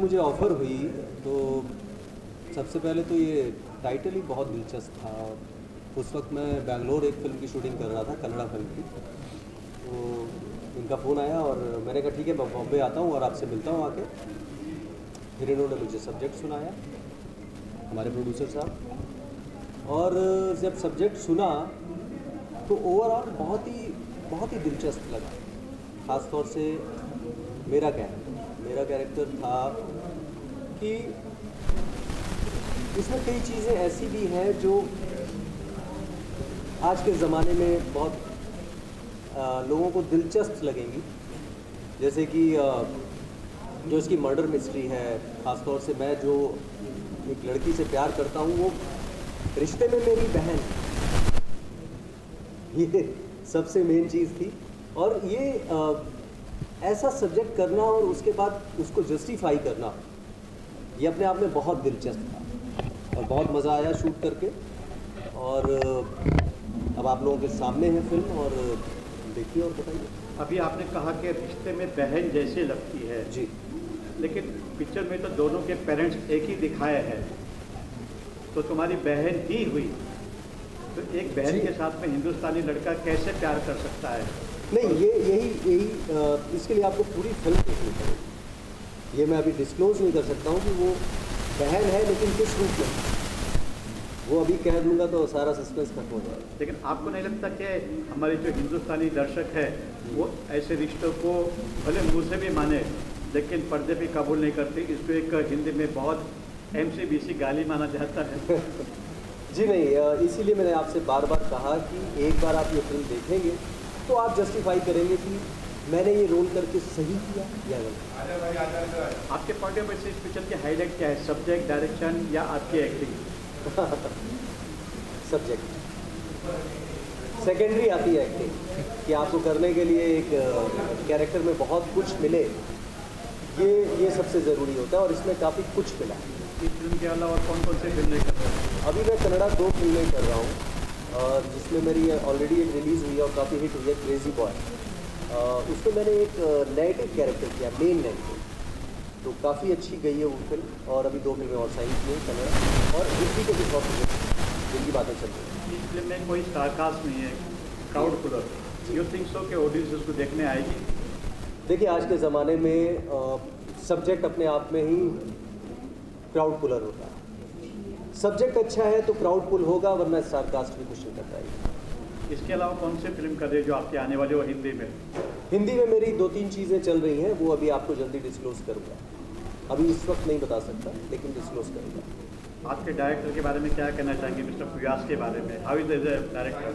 जब मुझे ऑफ़र हुई तो सबसे पहले तो ये टाइटल ही बहुत दिलचस्प था। उस वक्त मैं बेंगलोर एक फ़िल्म की शूटिंग कर रहा था, कन्नड़ा फिल्म की। तो इनका फ़ोन आया और मैंने कहा ठीक है, मैं बॉम्बे आता हूँ और आपसे मिलता हूँ आके। फिर इन्होंने मुझे सब्जेक्ट सुनाया, हमारे प्रोड्यूसर साहब, और जब सब्जेक्ट सुना तो ओवरऑल बहुत ही दिलचस्प लगा। ख़ास तौर से मेरा कैरेक्टर था कि इसमें कई चीज़ें ऐसी भी हैं जो आज के ज़माने में बहुत लोगों को दिलचस्प लगेंगी। जैसे कि जो इसकी मर्डर मिस्ट्री है, ख़ास तौर से मैं जो एक लड़की से प्यार करता हूँ, वो रिश्ते में मेरी बहन, ये सबसे मेन चीज़ थी। और ये ऐसा सब्जेक्ट करना और उसके बाद उसको जस्टिफाई करना, ये अपने आप में बहुत दिलचस्प था और बहुत मज़ा आया शूट करके। और अब आप लोगों के सामने है फिल्म, और देखिए और बताइए। अभी आपने कहा कि रिश्ते में बहन जैसी लगती है जी, लेकिन पिक्चर में तो दोनों के पेरेंट्स एक ही दिखाए हैं, तो तुम्हारी बहन ही हुई, तो एक बहन के साथ में हिंदुस्तानी लड़का कैसे प्यार कर सकता है? नहीं, यही इसके लिए आपको पूरी फिल्म देखनी पड़ेगी। ये मैं अभी डिस्क्लोज नहीं कर सकता हूँ कि वो बहन है, लेकिन किस रूप में, वो अभी कह दूंगा तो सारा सस्पेंस खत्म हो जाएगा। लेकिन आपको नहीं लगता कि हमारे जो हिंदुस्तानी दर्शक है वो ऐसे रिश्तों को भले मुँह से भी माने लेकिन पर्दे पे कबूल नहीं करते? इसको एक हिंदी में बहुत MCBC गाली माना जाता है। जी नहीं, इसीलिए मैंने आपसे बार बार कहा कि एक बार आप ये फिल्म देखेंगे तो आप जस्टिफाई करेंगे कि मैंने ये रोल करके सही किया या गलत। आपके पॉइंट ऑफ व्यू से इस पिक्चर की हाईलाइट क्या है? सब्जेक्ट, डायरेक्शन या आपकी एक्टिंग? सब्जेक्ट सेकेंडरी आती है एक्टिंग, कि आपको करने के लिए एक कैरेक्टर में बहुत कुछ मिले, ये सबसे ज़रूरी होता है और इसमें काफ़ी कुछ मिला। इस फिल्म के अलावा और कौन से फिल्में कर रहे हैं? अभी मैं कन्नड़ा 2 फिल्में कर रहा हूँ और जिसमें मेरी ऑलरेडी एक रिलीज़ हुई है और काफ़ी हिट हुई है, क्रेजी बॉय। उसमें मैंने एक नेगेटिव कैरेक्टर किया, मेन नेगेटिव, तो काफ़ी अच्छी गई है वो फिल्म। और अभी 2 फिल्में और साइन की हैं कन्नड़ा, और हिंदी के भी बहुत जिनकी बातें चल रही हैं। इस फिल्म में कोई स्टारकास्ट नहीं है, crowd puller. You think so कि ऑडियंस उसको देखने आएगी? देखिए, आज के ज़माने में सब्जेक्ट अपने आप में ही क्राउड पुलर होता है। सब्जेक्ट अच्छा है तो क्राउड पुल होगा, वरना स्टारकास्ट भी कुछ नहीं कर पाएगी। इसके अलावा कौन से फिल्म कर रहे हैं जो आपके आने वाले हो हिंदी में? हिंदी में मेरी 2-3 चीज़ें चल रही हैं, वो अभी आपको जल्दी डिस्क्लोज़ करूँगा। अभी इस वक्त नहीं बता सकता, लेकिन डिस्क्लोज़ करूँगा। आपके डायरेक्टर के बारे में क्या कहना चाहेंगे, मिस्टर फयाज के बारे में? How is as a director?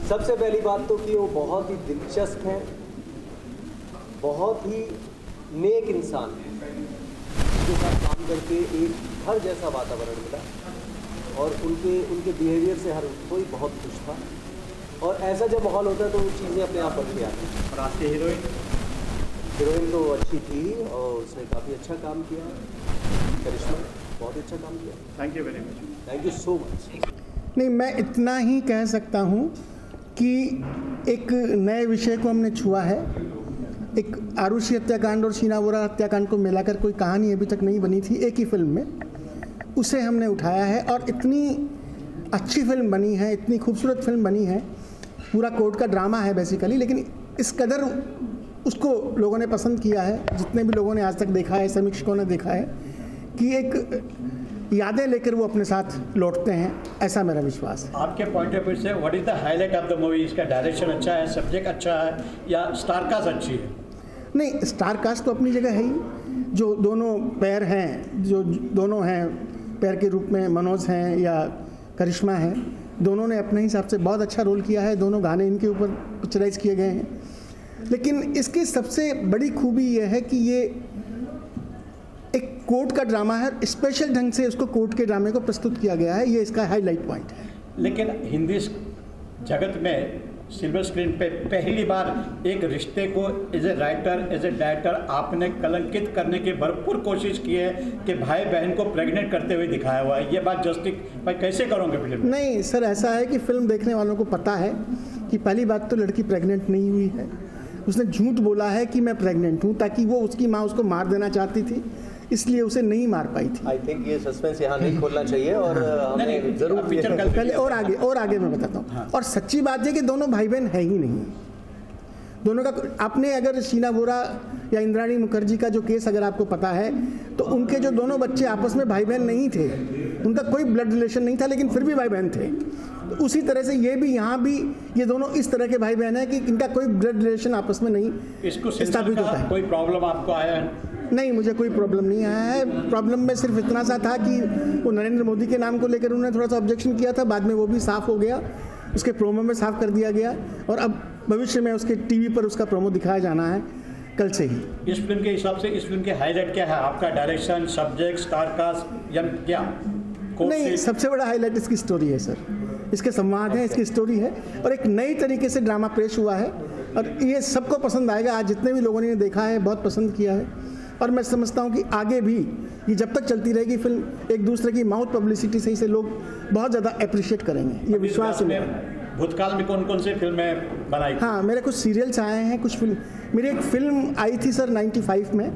सबसे पहली बात तो कि वो बहुत ही दिलचस्प हैं, बहुत ही नेक इंसान है, उनके साथ काम करके एक घर जैसा वातावरण मिला और उनके बिहेवियर से हर कोई बहुत खुश था। और ऐसा जब माहौल होता है तो वो चीज़ें अपने आप बढ़ के आती हैं। और आपकी हीरोइन तो अच्छी थी और उसने काफ़ी अच्छा काम किया। करिश्मा बहुत अच्छा काम किया। Thank you very much. Thank you so much. नहीं, मैं इतना ही कह सकता हूँ कि एक नए विषय को हमने छुआ है। एक आरुषि हत्याकांड और शीना बोरा हत्याकांड को मिलाकर कोई कहानी अभी तक नहीं बनी थी एक ही फिल्म में, उसे हमने उठाया है और इतनी अच्छी फिल्म बनी है, इतनी खूबसूरत फिल्म बनी है। पूरा कोर्ट का ड्रामा है बेसिकली, लेकिन इस कदर उसको लोगों ने पसंद किया है, जितने भी लोगों ने आज तक देखा है, समीक्षकों ने देखा है, कि एक यादें लेकर वो अपने साथ लौटते हैं, ऐसा मेरा विश्वास है। आपके पॉइंट ऑफ व्यू से what is the highlight of the movie? इसका डायरेक्शन अच्छा है, सब्जेक्ट अच्छा है, या स्टार कास्ट अच्छी है? नहीं, स्टार कास्ट तो अपनी जगह है ही। जो दोनों पैर हैं, जो दोनों हैं पैर के रूप में, मनोज हैं या करिश्मा है, दोनों ने अपने हिसाब से बहुत अच्छा रोल किया है। दोनों गाने इनके ऊपर पिक्चराइज किए गए हैं। लेकिन इसकी सबसे बड़ी खूबी यह है कि ये एक कोर्ट का ड्रामा है, स्पेशल ढंग से उसको कोर्ट के ड्रामे को प्रस्तुत किया गया है, ये इसका हाईलाइट पॉइंट है। लेकिन हिंदी जगत में सिल्वर स्क्रीन पे पहली बार एक रिश्ते को as a writer, as a director आपने कलंकित करने की भरपूर कोशिश की है कि भाई बहन को प्रेग्नेंट करते हुए दिखाया हुआ है। ये बात जस्टिफाई कैसे करोगे फिल्म? नहीं सर, ऐसा है कि फिल्म देखने वालों को पता है कि पहली बात तो लड़की प्रेग्नेंट नहीं हुई है। उसने झूठ बोला है कि मैं प्रेग्नेंट हूँ, ताकि वो उसकी माँ उसको मार देना चाहती थी, इसलिए उसे नहीं मार पाई थी। आई थिंक ये सस्पेंस यहाँ नहीं खोलना चाहिए और हमें जरूर पहले और आगे मैं बताता हूँ। और सच्ची बात है कि दोनों भाई बहन है ही नहीं। दोनों का आपने अगर शीना बोरा या इंद्राणी मुखर्जी का जो केस अगर आपको पता है तो उनके जो दोनों बच्चे आपस में भाई बहन नहीं थे, उनका कोई ब्लड रिलेशन नहीं था, लेकिन फिर भी भाई बहन थे। तो उसी तरह से ये भी यहाँ भी ये दोनों इस तरह के भाई बहन हैं कि इनका कोई ब्लड रिलेशन आपस में नहीं स्थापित होता है। कोई प्रॉब्लम आपको आया है? नहीं, मुझे कोई प्रॉब्लम नहीं आया है। प्रॉब्लम में सिर्फ इतना सा था कि वो नरेंद्र मोदी के नाम को लेकर उन्होंने थोड़ा सा ऑब्जेक्शन किया था, बाद में वो भी साफ हो गया, उसके प्रोमो में साफ कर दिया गया और अब भविष्य में उसके टीवी पर उसका प्रोमो दिखाया जाना है कल से ही। इस फिल्म के हिसाब से इस फिल्म के हाईलाइट क्या है आपका? डायरेक्शन, सब्जेक्ट, स्टार कास्ट या क्या? नहीं, सबसे बड़ा हाईलाइट इसकी स्टोरी है सर। इसके संवाद हैं, इसकी स्टोरी है और एक नई तरीके से ड्रामा पेश हुआ है और ये सबको पसंद आएगा। आज जितने भी लोगों ने देखा है बहुत पसंद किया है और मैं समझता हूँ कि आगे भी ये जब तक चलती रहेगी फिल्म, एक दूसरे की माउथ पब्लिसिटी से इसे लोग बहुत ज़्यादा अप्रिशिएट करेंगे, ये विश्वास है। भूतकाल में कौन कौन से फिल्में बनाई? हाँ, मेरे कुछ सीरियल्स आए हैं, कुछ फिल्म। मेरी एक फिल्म आई थी सर 95 में,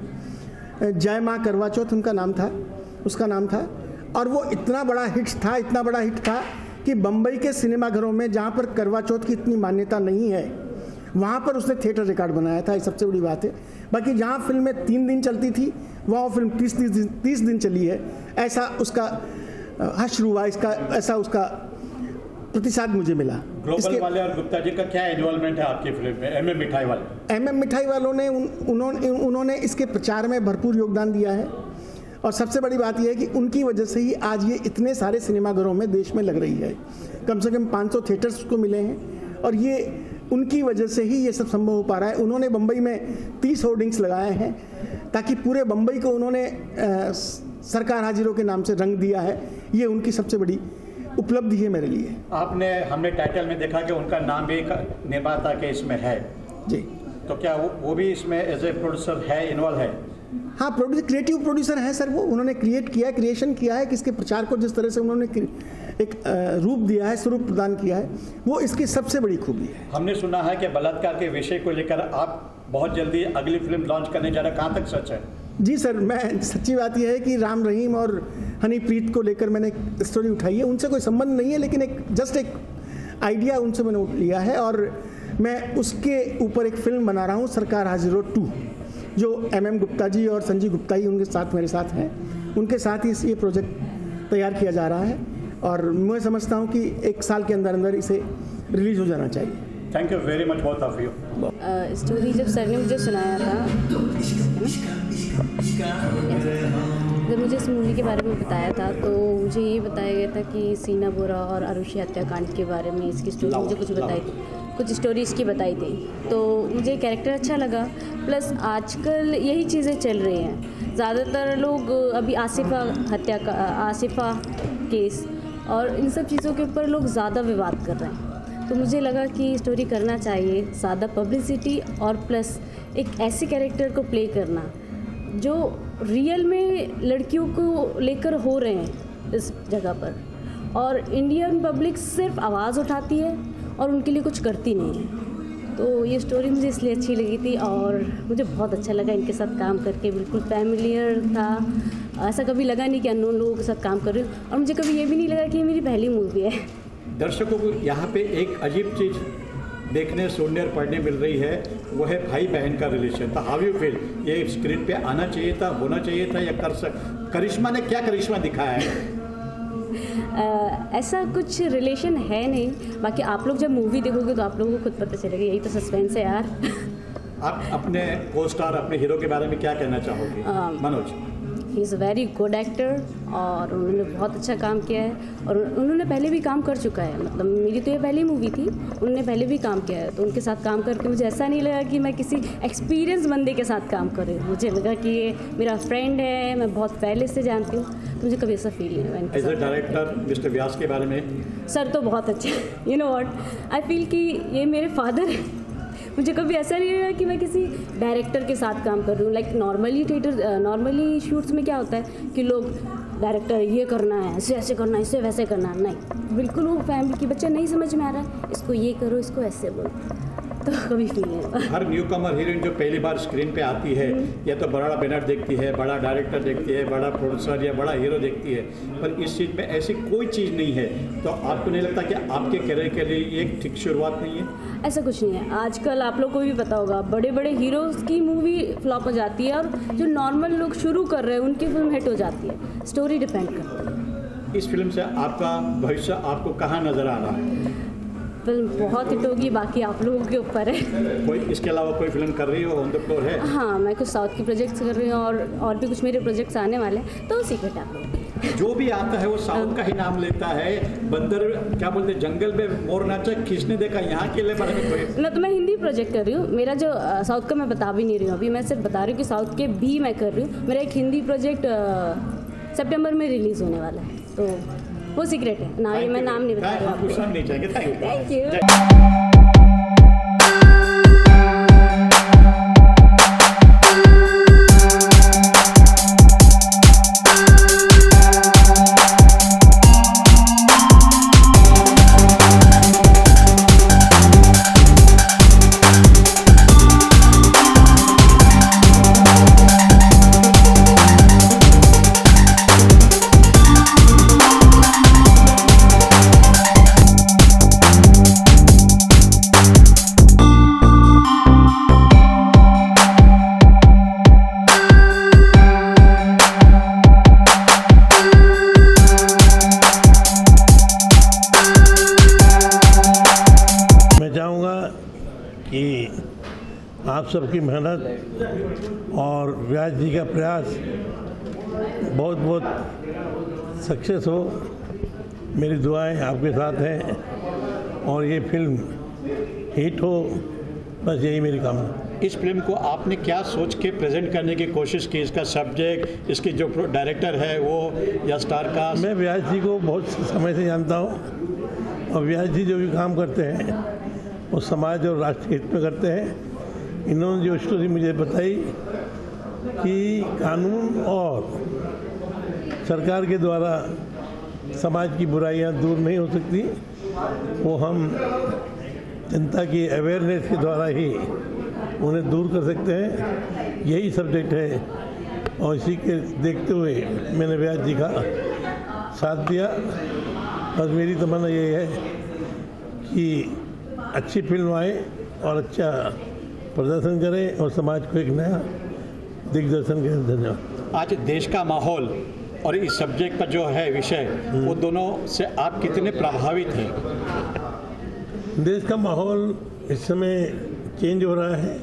जय माँ करवा चौथ उसका नाम था और वो इतना बड़ा हिट था कि बम्बई के सिनेमाघरों में जहाँ पर करवा चौथ की इतनी मान्यता नहीं है वहाँ पर उसने थिएटर रिकॉर्ड बनाया था। ये सबसे बड़ी बात है। बाकी जहाँ फिल्में 3 दिन चलती थी वहाँ फिल्म 30 दिन चली है। ऐसा उसका हश्र हुआ, ऐसा उसका प्रतिशत मुझे मिला। ग्लोबल वाले और गुप्ता जी का क्या इन्वॉल्वमेंट है आपकी फिल्म में? एमएम मिठाई वाले? एमएम मिठाई वालों ने उन्होंने इसके प्रचार में भरपूर योगदान दिया है और सबसे बड़ी बात यह है कि उनकी वजह से ही आज ये इतने सारे सिनेमाघरों में देश में लग रही है। कम से कम 500 थिएटर्स को मिले हैं और ये उनकी वजह से ही ये सब संभव हो पा रहा है। उन्होंने बम्बई में 30 होर्डिंग्स लगाए हैं ताकि पूरे बम्बई को उन्होंने सरकार हाजिरों के नाम से रंग दिया है। ये उनकी सबसे बड़ी उपलब्धि है मेरे लिए। हमने टाइटल में देखा कि उनका नाम भी निर्माता के इसमें है जी, तो क्या वो भी इसमें एज ए प्रोड्यूसर है, इन्वॉल्व है? हाँ, क्रिएटिव प्रोड्यूसर है सर। वो उन्होंने क्रिएशन किया है कि इसके प्रचार को जिस तरह से उन्होंने एक रूप दिया है, स्वरूप प्रदान किया है, वो इसकी सबसे बड़ी खूबी है। हमने सुना है कि बलात्कार के विषय को लेकर आप बहुत जल्दी अगली फिल्म लॉन्च करने जा रहे हैं, कहाँ तक सच है? जी सर, मैं सच्ची बात यह है कि राम रहीम और हनीप्रीत को लेकर मैंने एक स्टोरी उठाई है। उनसे कोई संबंध नहीं है, लेकिन एक आइडिया उनसे मैंने लिया है और मैं उसके ऊपर एक फिल्म बना रहा हूँ, सरकार हाजिरों 2, जो MM गुप्ता जी और संजीव गुप्ता ही उनके साथ मेरे साथ हैं। उनके साथ ही ये प्रोजेक्ट तैयार किया जा रहा है और मैं समझता हूँ कि 1 साल के अंदर इसे रिलीज हो जाना चाहिए। Thank you very much both of you. Story जब सर ने मुझे सुनाया था, जब मुझे इस मूवी के बारे में बताया था तो मुझे ये बताया गया था कि शीना बोरा और आरुषि हत्याकांड के बारे में इसकी स्टोरी मुझे कुछ स्टोरी इसकी बताई थी। तो मुझे कैरेक्टर अच्छा लगा। प्लस आजकल यही चीज़ें चल रही हैं, ज़्यादातर लोग अभी आसिफा केस और इन सब चीज़ों के ऊपर लोग ज़्यादा विवाद कर रहे हैं। तो मुझे लगा कि स्टोरी करना चाहिए, ज़्यादा पब्लिसिटी और प्लस एक ऐसे कैरेक्टर को प्ले करना जो रियल में लड़कियों को लेकर हो रहे हैं इस जगह पर, और इंडियन पब्लिक सिर्फ आवाज़ उठाती है और उनके लिए कुछ करती नहीं है। तो ये स्टोरी मुझे इसलिए अच्छी लगी थी और मुझे बहुत अच्छा लगा इनके साथ काम करके। बिल्कुल फैमिलियर था, ऐसा कभी लगा नहीं कि अननोन लोगों के साथ काम कर रही हूँ और मुझे कभी ये भी नहीं लगा कि ये मेरी पहली मूवी है। दर्शकों को यहाँ पे एक अजीब चीज़ देखने, सुनने और पढ़ने मिल रही है, वो है भाई बहन का रिलेशन। तो हाउ यू फील, ये स्क्रीन पे आना चाहिए था, होना चाहिए था या करिश्मा ने क्या करिश्मा दिखाया है? ऐसा कुछ रिलेशन है नहीं, बाकी आप लोग जब मूवी देखोगे तो आप लोगों को खुद पता चलेगा। यही तो सस्पेंस है यार। आप अपने को स्टार, अपने हीरो के बारे में क्या कहना चाहोगे? Manoj. He is a very good actor और उन्होंने बहुत अच्छा काम किया है और उन्होंने पहले भी काम कर चुका है। मतलब मेरी तो ये पहली मूवी थी, उन्होंने पहले भी काम किया है। तो उनके साथ काम करके मुझे ऐसा नहीं लगा कि मैं किसी एक्सपीरियंस बंदे के साथ काम कर रही हूँ। मुझे लगा कि ये मेरा फ्रेंड है, मैं बहुत पहले से जानती हूँ, तो मुझे कभी ऐसा फील नहीं हुआ। एज ए डायरेक्टर मिस्टर व्यास के बारे में? सर तो बहुत अच्छे, you know what, I feel कि ये मेरे फादर हैं। मुझे कभी ऐसा नहीं लगा कि मैं किसी डायरेक्टर के साथ काम कर रही हूँ। लाइक नॉर्मली शूट्स में क्या होता है कि लोग डायरेक्टर ये करना है, ऐसे ऐसे करना है, इसे वैसे करना है। नहीं, बिल्कुल वो फैमिली की बच्चा नहीं समझ में आ रहा है, इसको ये करो, इसको ऐसे बोलो। तो कभी फील नहीं हुआ। हर न्यू कमर हीरोइन जो पहली बार स्क्रीन पे आती है या तो बड़ा बैनर देखती है, बड़ा डायरेक्टर देखती है, बड़ा प्रोड्यूसर या बड़ा हीरो देखती है, पर इस चीज़ में ऐसी कोई चीज़ नहीं है, तो आपको नहीं लगता कि आपके करियर के लिए ये एक ठीक शुरुआत नहीं है? ऐसा कुछ नहीं है। आजकल आप लोग को भी पता होगा, बड़े बड़े हीरोज़ की मूवी फ्लॉप हो जाती है और जो नॉर्मल लोग शुरू कर रहे हैं उनकी फिल्म हिट हो जाती है। स्टोरी डिपेंड करती है। इस फिल्म से आपका भविष्य आपको कहाँ नज़र आ रहा है? फिल्म बहुत हिट होगी, बाकी आप लोगों के ऊपर है। कोई इसके अलावा कोई फिल्म कर रही हो, ऑन द फ्लोर है? हाँ, मैं कुछ साउथ की प्रोजेक्ट्स कर रही हूँ और भी कुछ मेरे प्रोजेक्ट्स आने वाले हैं, तो सीक्रेट आप लोग। जो भी आता है वो साउथ का ही नाम लेता है। बंदर क्या बोलते हैं, जंगल में मोर नाचा खींचने देखा, यहाँ के लिए बारे में कोई? मैं हिंदी प्रोजेक्ट कर रही हूँ। मेरा जो साउथ का मैं बता भी नहीं रही हूँ अभी, मैं सिर्फ बता रही हूँ कि साउथ के भी मैं कर रही हूँ। मेरा एक हिंदी प्रोजेक्ट सितंबर में रिलीज़ होने वाला है, तो वो सीक्रेट है ना, ये मैं नाम नहीं बता रही हूँ आपको। नहीं चाहिए। Thank you. आप सबकी मेहनत और व्यास जी का प्रयास बहुत बहुत सक्सेस हो। मेरी दुआएं आपके साथ हैं और ये फिल्म हिट हो, बस यही मेरी कामना। इस फिल्म को आपने क्या सोच के प्रेजेंट करने की कोशिश की? इसका सब्जेक्ट, इसके जो डायरेक्टर है वो, या स्टार कास्ट? मैं व्यास जी को बहुत समय से जानता हूँ और व्यास जी जो भी काम करते हैं वो समाज और राष्ट्र हित में करते हैं। इन्होंने जो स्टोरी मुझे बताई कि कानून और सरकार के द्वारा समाज की बुराइयां दूर नहीं हो सकती, वो हम जनता की अवेयरनेस के द्वारा ही उन्हें दूर कर सकते हैं। यही सब्जेक्ट है और इसी के देखते हुए मैंने व्यास जी का साथ दिया। बस मेरी तमन्ना ये है कि अच्छी फिल्म आए और अच्छा प्रदर्शन करें और समाज को एक नया दिग्दर्शन करें। धन्यवाद। आज देश का माहौल और इस सब्जेक्ट का जो है विषय, वो दोनों से आप कितने प्रभावित हैं? देश का माहौल इस समय चेंज हो रहा है,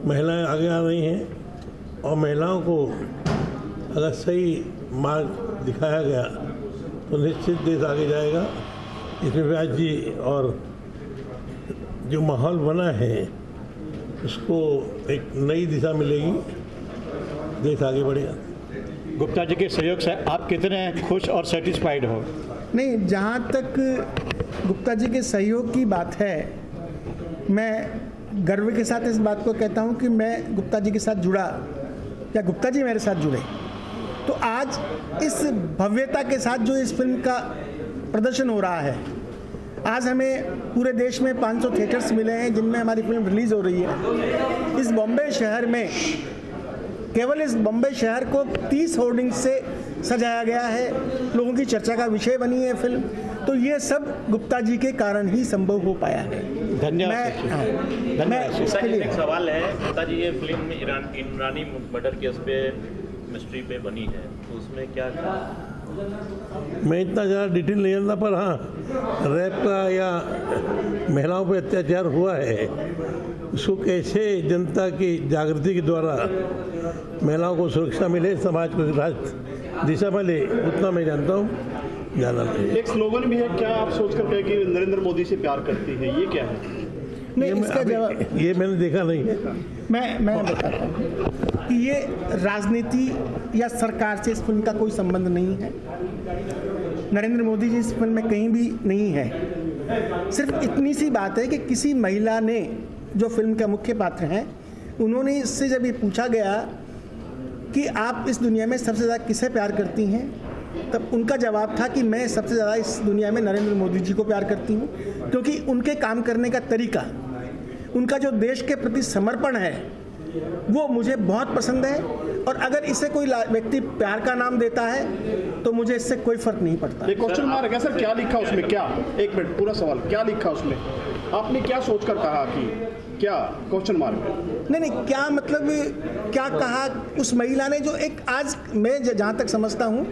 महिलाएं आगे आ रही हैं और महिलाओं को अगर सही मार्ग दिखाया गया तो निश्चित देश आगे जाएगा। इसमें व्यास जी और जो माहौल बना है उसको एक नई दिशा मिलेगी, देश आगे बढ़ेगा। गुप्ता जी के सहयोग से आप कितने खुश और सेटिस्फाइड हो? नहीं, जहाँ तक गुप्ता जी के सहयोग की बात है, मैं गर्व के साथ इस बात को कहता हूँ कि मैं गुप्ता जी के साथ जुड़ा या गुप्ता जी मेरे साथ जुड़े, तो आज इस भव्यता के साथ जो इस फिल्म का प्रदर्शन हो रहा है, आज हमें पूरे देश में 500 थिएटर्स मिले हैं जिनमें हमारी फिल्म रिलीज़ हो रही है। इस बॉम्बे शहर में, केवल इस बॉम्बे शहर को 30 होर्डिंग से सजाया गया है, लोगों की चर्चा का विषय बनी है फिल्म। तो ये सब गुप्ता जी के कारण ही संभव हो पाया है। धन्यवाद। एक सवाल है, गुप्ता जी, ये फिल्म ईरानी मर्डर केस पे मिस्ट्री पे बनी है, तो उसमें क्या मैं इतना ज़्यादा डिटेल नहीं जानता, पर हाँ, रेप का या महिलाओं पर अत्याचार हुआ है, उसको कैसे जनता की जागृति के द्वारा महिलाओं को सुरक्षा मिले, समाज को राष्ट्र दिशा मिले, उतना मैं जानता हूँ, ज़्यादा नहीं। एक स्लोगन भी है, क्या आप सोच कर कहें कि नरेंद्र मोदी से प्यार करती है, ये क्या है? नहीं, इसका जवाब ये मैंने देखा नहीं है। मैं बताता हूँ कि ये राजनीति या सरकार से इस फिल्म का कोई संबंध नहीं है। नरेंद्र मोदी जी इस फिल्म में कहीं भी नहीं है। सिर्फ इतनी सी बात है कि किसी महिला ने, जो फिल्म का मुख्य पात्र हैं, उन्होंने इससे जब ये पूछा गया कि आप इस दुनिया में सबसे ज़्यादा किसे प्यार करती हैं, तब उनका जवाब था कि मैं सबसे ज़्यादा इस दुनिया में नरेंद्र मोदी जी को प्यार करती हूँ, क्योंकि उनके काम करने का तरीका, उनका जो देश के प्रति समर्पण है वो मुझे बहुत पसंद है। और अगर इसे कोई व्यक्ति प्यार का नाम देता है तो मुझे इससे कोई फर्क नहीं पड़ता। एक क्वेश्चन मार्क है सर, क्या लिखा उसमें? क्या, एक मिनट, पूरा सवाल क्या लिखा उसमें? आपने क्या सोचकर कहा कि क्या क्वेश्चन मार्क है? नहीं, क्या मतलब क्या कहा उस महिला ने, जो एक आज मैं जहाँ तक समझता हूँ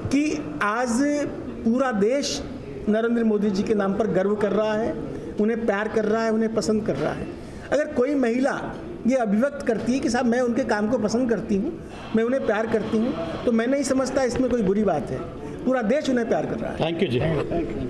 कि आज पूरा देश नरेंद्र मोदी जी के नाम पर गर्व कर रहा है, उन्हें प्यार कर रहा है, उन्हें पसंद कर रहा है। अगर कोई महिला ये अभिव्यक्त करती है कि साहब मैं उनके काम को पसंद करती हूँ, मैं उन्हें प्यार करती हूँ, तो मैं नहीं समझता इसमें कोई बुरी बात है। पूरा देश उन्हें प्यार कर रहा है। थैंक यू जी। Thank you.